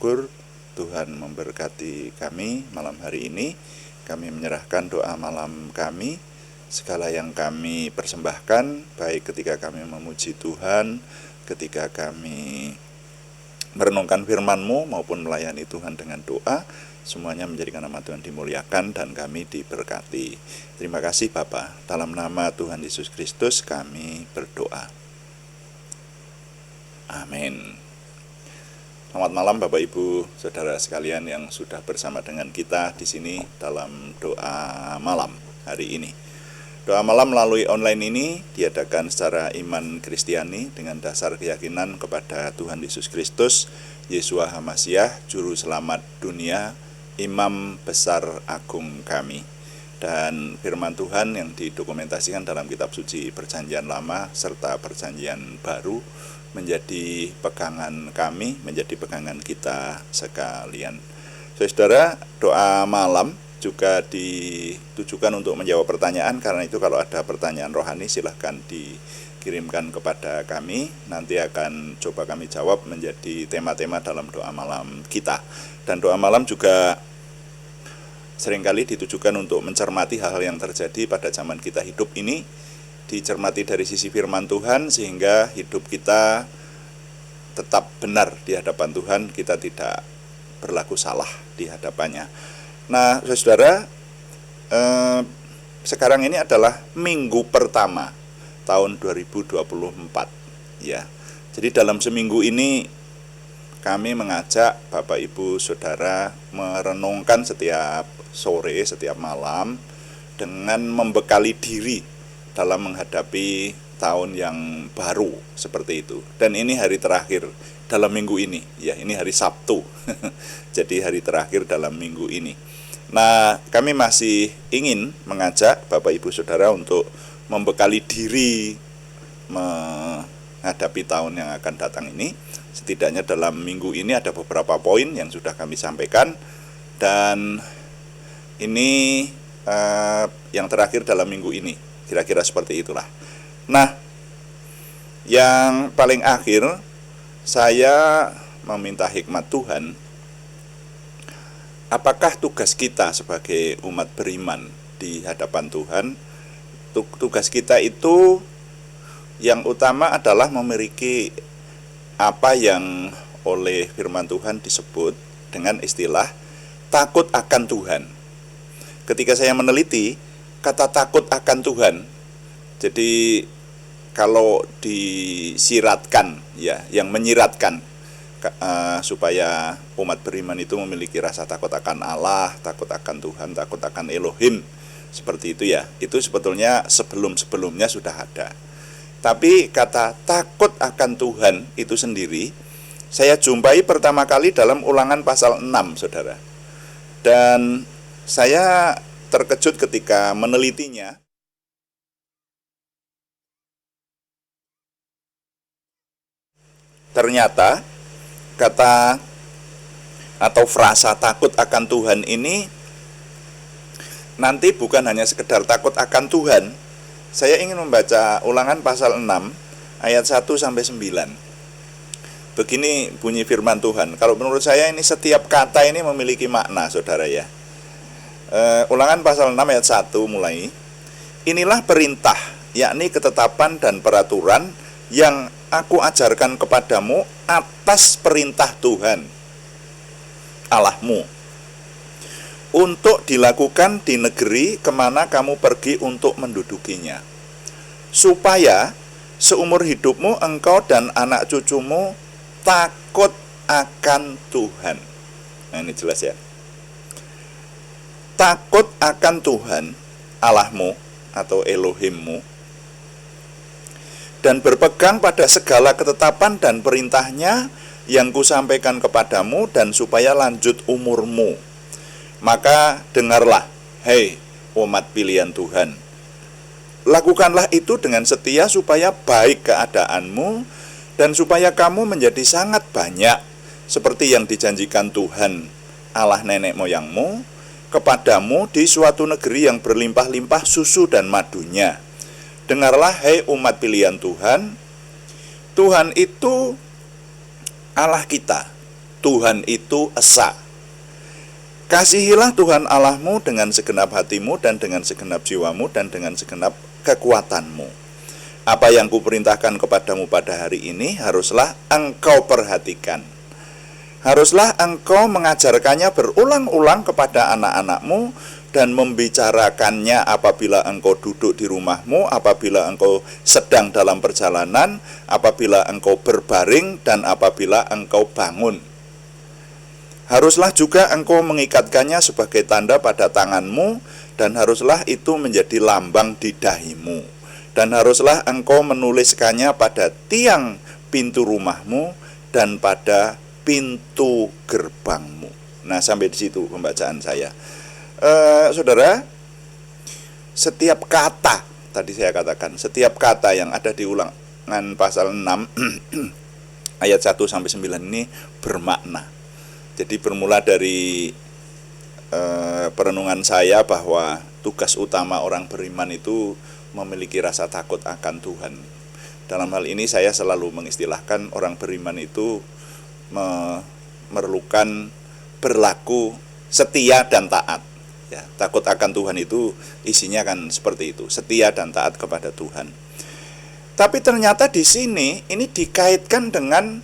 bersyukur Tuhan memberkati kami malam hari ini. Kami menyerahkan doa malam kami, segala yang kami persembahkan, baik ketika kami memuji Tuhan, ketika kami merenungkan firman-Mu maupun melayani Tuhan dengan doa, semuanya menjadikan nama Tuhan dimuliakan dan kami diberkati. Terima kasih Bapa, dalam nama Tuhan Yesus Kristus kami berdoa. Amin. Selamat malam Bapak Ibu, Saudara sekalian yang sudah bersama dengan kita di sini dalam doa malam hari ini. Doa malam melalui online ini diadakan secara iman Kristiani dengan dasar keyakinan kepada Tuhan Yesus Kristus, Yeshua HaMasyiah, Juru Selamat dunia, Imam Besar Agung kami. Dan firman Tuhan yang didokumentasikan dalam kitab suci Perjanjian Lama serta Perjanjian Baru menjadi pegangan kami, menjadi pegangan kita sekalian. Saudara, doa malam juga ditujukan untuk menjawab pertanyaan. Karena itu kalau ada pertanyaan rohani silahkan dikirimkan kepada kami. Nanti akan coba kami jawab menjadi tema-tema dalam doa malam kita. Dan doa malam juga seringkali ditujukan untuk mencermati hal-hal yang terjadi pada zaman kita hidup ini, dicermati dari sisi firman Tuhan sehingga hidup kita tetap benar di hadapan Tuhan, kita tidak berlaku salah di hadapannya. Nah, saudara, sekarang ini adalah minggu pertama tahun 2024 ya. Jadi dalam seminggu ini kami mengajak Bapak Ibu Saudara merenungkan setiap sore, setiap malam dengan membekali diri dalam menghadapi tahun yang baru seperti itu. Dan ini hari terakhir dalam minggu ini, ya, ini hari Sabtu. Jadi hari terakhir dalam minggu ini. Nah, kami masih ingin mengajak Bapak Ibu Saudara untuk membekali diri menghadapi tahun yang akan datang ini. Setidaknya dalam minggu ini ada beberapa poin yang sudah kami sampaikan, dan ini yang terakhir dalam minggu ini. Kira-kira seperti itulah. Nah, yang paling akhir saya meminta hikmat Tuhan. Apakah tugas kita sebagai umat beriman di hadapan Tuhan? Tugas kita itu yang utama adalah memiliki apa yang oleh firman Tuhan disebut dengan istilah takut akan Tuhan. Ketika saya meneliti kata takut akan Tuhan, jadi kalau disiratkan, ya, yang menyiratkan supaya umat beriman itu memiliki rasa takut akan Allah, takut akan Tuhan, takut akan Elohim, seperti itu ya. Itu sebetulnya sebelum-sebelumnya sudah ada. Tapi kata takut akan Tuhan itu sendiri saya jumpai pertama kali dalam Ulangan pasal 6, Saudara. Dan saya terkejut ketika menelitinya. Ternyata kata atau frasa takut akan Tuhan ini nanti bukan hanya sekedar takut akan Tuhan. Saya ingin membaca Ulangan pasal 6 ayat 1 sampai 9. Begini bunyi firman Tuhan. Kalau menurut saya ini setiap kata ini memiliki makna, Saudara ya. Ulangan pasal 6 ayat 1 mulai. Inilah perintah, yakni ketetapan dan peraturan yang aku ajarkan kepadamu atas perintah Tuhan Allahmu, untuk dilakukan di negeri kemana kamu pergi untuk mendudukinya, supaya seumur hidupmu engkau dan anak cucumu takut akan Tuhan. Nah, ini jelas ya. Takut akan Tuhan Allahmu atau Elohimmu, dan berpegang pada segala ketetapan dan perintahnya yang kusampaikan kepadamu, dan supaya lanjut umurmu. Maka dengarlah, hei umat pilihan Tuhan, lakukanlah itu dengan setia supaya baik keadaanmu, dan supaya kamu menjadi sangat banyak, seperti yang dijanjikan Tuhan Allah nenek moyangmu kepadamu di suatu negeri yang berlimpah-limpah susu dan madunya. Dengarlah, hei umat pilihan Tuhan, Tuhan itu Allah kita, Tuhan itu esa. Kasihilah Tuhan Allahmu dengan segenap hatimu dan dengan segenap jiwamu dan dengan segenap kekuatanmu. Apa yang kuperintahkan kepadamu pada hari ini haruslah engkau perhatikan. Haruslah engkau mengajarkannya berulang-ulang kepada anak-anakmu dan membicarakannya apabila engkau duduk di rumahmu, apabila engkau sedang dalam perjalanan, apabila engkau berbaring, dan apabila engkau bangun. Haruslah juga engkau mengikatkannya sebagai tanda pada tanganmu, dan haruslah itu menjadi lambang di dahimu. Dan haruslah engkau menuliskannya pada tiang pintu rumahmu dan pada pintu gerbangmu. Nah, sampai di situ pembacaan saya. Saudara, setiap kata, tadi saya katakan, setiap kata yang ada di Ulangan pasal 6 ayat 1 sampai 9 ini bermakna. Jadi bermula dari perenungan saya bahwa tugas utama orang beriman itu memiliki rasa takut akan Tuhan. Dalam hal ini saya selalu mengistilahkan orang beriman itu memerlukan berlaku setia dan taat. Ya, takut akan Tuhan itu isinya kan seperti itu, setia dan taat kepada Tuhan. Tapi ternyata di sini ini dikaitkan dengan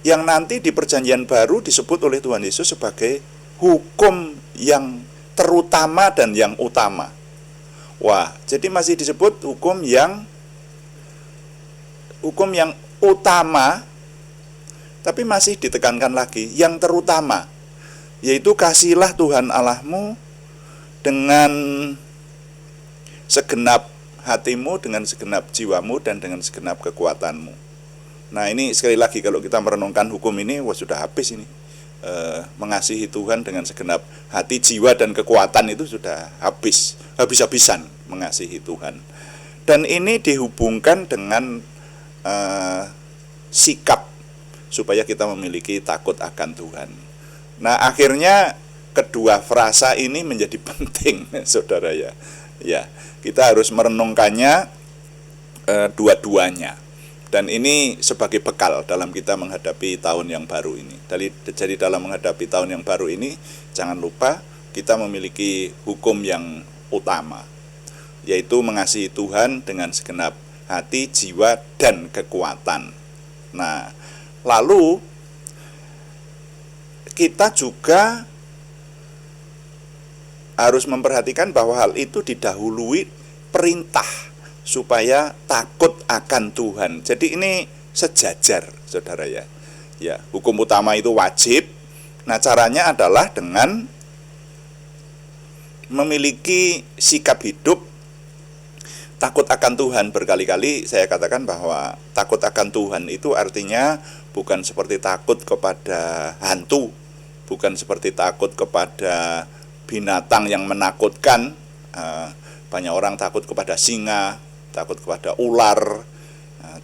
yang nanti di Perjanjian Baru disebut oleh Tuhan Yesus sebagai hukum yang terutama dan yang utama. Wah, jadi masih disebut hukum yang utama, tapi masih ditekankan lagi yang terutama, yaitu kasihilah Tuhan Allahmu dengan segenap hatimu, dengan segenap jiwamu, dan dengan segenap kekuatanmu. Nah, ini sekali lagi kalau kita merenungkan hukum ini, wah sudah habis ini. Mengasihi Tuhan dengan segenap hati, jiwa, dan kekuatan itu sudah habis-habisan mengasihi Tuhan. Dan ini dihubungkan dengan sikap supaya kita memiliki takut akan Tuhan. Nah, akhirnya kedua frasa ini menjadi penting, saudara ya. Ya, kita harus merenungkannya dua-duanya. Dan ini sebagai bekal dalam kita menghadapi tahun yang baru ini. Jadi dalam menghadapi tahun yang baru ini, jangan lupa kita memiliki hukum yang utama, yaitu mengasihi Tuhan dengan segenap hati, jiwa, dan kekuatan. Nah, lalu kita juga harus memperhatikan bahwa hal itu didahului perintah supaya takut akan Tuhan. Jadi ini sejajar, saudara ya. Ya, hukum utama itu wajib. Nah, caranya adalah dengan memiliki sikap hidup takut akan Tuhan. Berkali-kali saya katakan bahwa takut akan Tuhan itu artinya bukan seperti takut kepada hantu, bukan seperti takut kepada binatang yang menakutkan. Banyak orang takut kepada singa, takut kepada ular,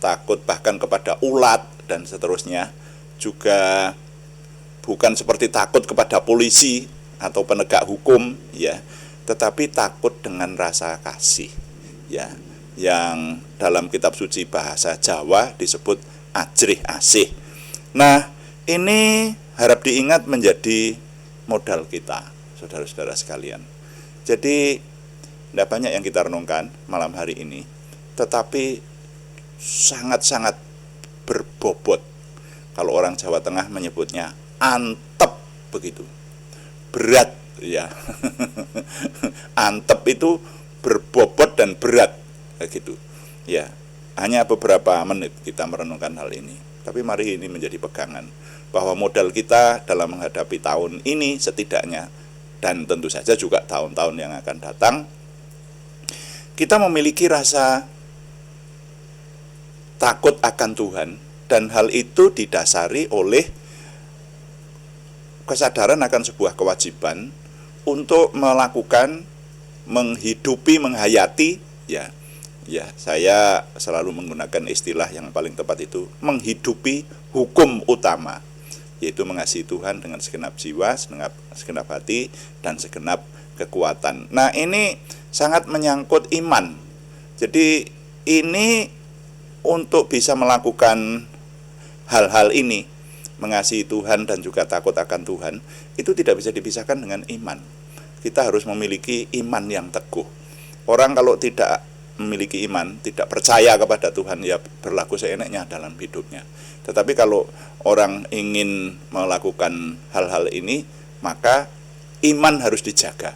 takut bahkan kepada ulat, dan seterusnya. Juga bukan seperti takut kepada polisi atau penegak hukum, ya, tetapi takut dengan rasa kasih, ya, yang dalam kitab suci bahasa Jawa disebut ajrih asih. Nah, ini harap diingat menjadi modal kita, saudara-saudara sekalian. Jadi tidak banyak yang kita renungkan malam hari ini, tetapi sangat-sangat berbobot. Kalau orang Jawa Tengah menyebutnya antep, begitu. Berat, ya. Antep itu berbobot dan berat, begitu. Ya, hanya beberapa menit kita merenungkan hal ini. Tapi mari ini menjadi pegangan bahwa modal kita dalam menghadapi tahun ini setidaknya, dan tentu saja juga tahun-tahun yang akan datang, kita memiliki rasa takut akan Tuhan, dan hal itu didasari oleh kesadaran akan sebuah kewajiban untuk melakukan, menghidupi, menghayati, ya, saya selalu menggunakan istilah yang paling tepat itu menghidupi hukum utama, yaitu mengasihi Tuhan dengan segenap jiwa, segenap hati, dan segenap kekuatan. Nah, ini sangat menyangkut iman. Jadi ini untuk bisa melakukan hal-hal ini, mengasihi Tuhan dan juga takut akan Tuhan, itu tidak bisa dipisahkan dengan iman. Kita harus memiliki iman yang teguh. Orang kalau tidak memiliki iman, tidak percaya kepada Tuhan, ya berlaku seenaknya dalam hidupnya. Tetapi kalau orang ingin melakukan hal-hal ini, maka iman harus dijaga.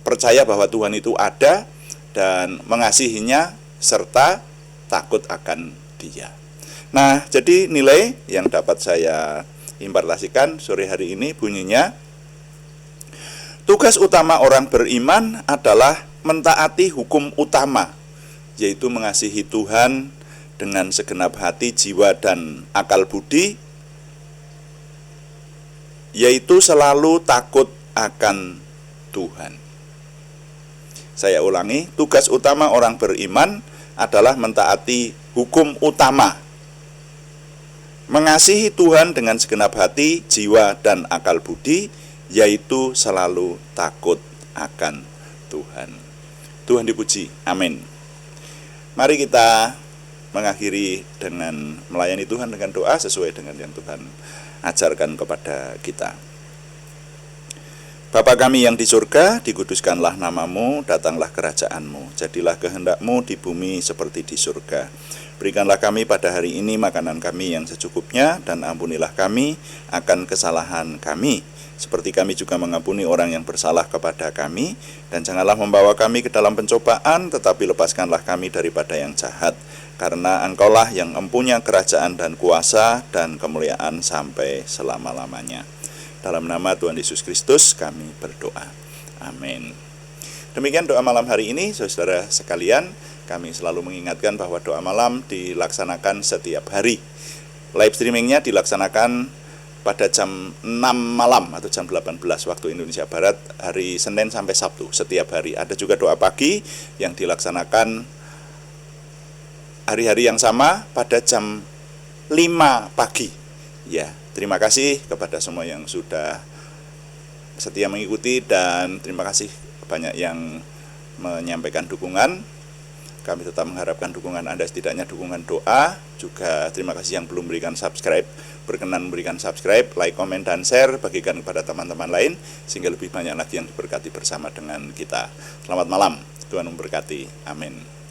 Percaya bahwa Tuhan itu ada dan mengasihinya serta takut akan Dia. Nah, jadi nilai yang dapat saya impartasikan sore hari ini bunyinya, tugas utama orang beriman adalah mentaati hukum utama, yaitu mengasihi Tuhan dengan segenap hati, jiwa, dan akal budi, yaitu selalu takut akan Tuhan. Saya ulangi, tugas utama orang beriman adalah mentaati hukum utama, mengasihi Tuhan dengan segenap hati, jiwa, dan akal budi, yaitu selalu takut akan Tuhan. Tuhan dipuji, amin. Mari kita mengakhiri dengan melayani Tuhan dengan doa sesuai dengan yang Tuhan ajarkan kepada kita. Bapa kami yang di surga, dikuduskanlah namamu, datanglah kerajaanmu, jadilah kehendakmu di bumi seperti di surga. Berikanlah kami pada hari ini makanan kami yang secukupnya, dan ampunilah kami akan kesalahan kami, seperti kami juga mengampuni orang yang bersalah kepada kami. Dan janganlah membawa kami ke dalam pencobaan, tetapi lepaskanlah kami daripada yang jahat. Karena Engkaulah yang mempunyai kerajaan dan kuasa dan kemuliaan sampai selama-lamanya. Dalam nama Tuhan Yesus Kristus kami berdoa. Amin. Demikian doa malam hari ini, saudara sekalian. Kami selalu mengingatkan bahwa doa malam dilaksanakan setiap hari. Live streamingnya dilaksanakan pada jam 6 malam atau jam 18 waktu Indonesia Barat, hari Senin sampai Sabtu setiap hari. Ada juga doa pagi yang dilaksanakan hari-hari yang sama pada jam 5 pagi. Ya, terima kasih kepada semua yang sudah setia mengikuti, dan terima kasih banyak yang menyampaikan dukungan. Kami tetap mengharapkan dukungan Anda, setidaknya dukungan doa. Juga terima kasih yang belum berikan subscribe, berkenan memberikan subscribe, like, komen, dan share, bagikan kepada teman-teman lain, sehingga lebih banyak lagi yang diberkati bersama dengan kita. Selamat malam, Tuhan memberkati. Amin.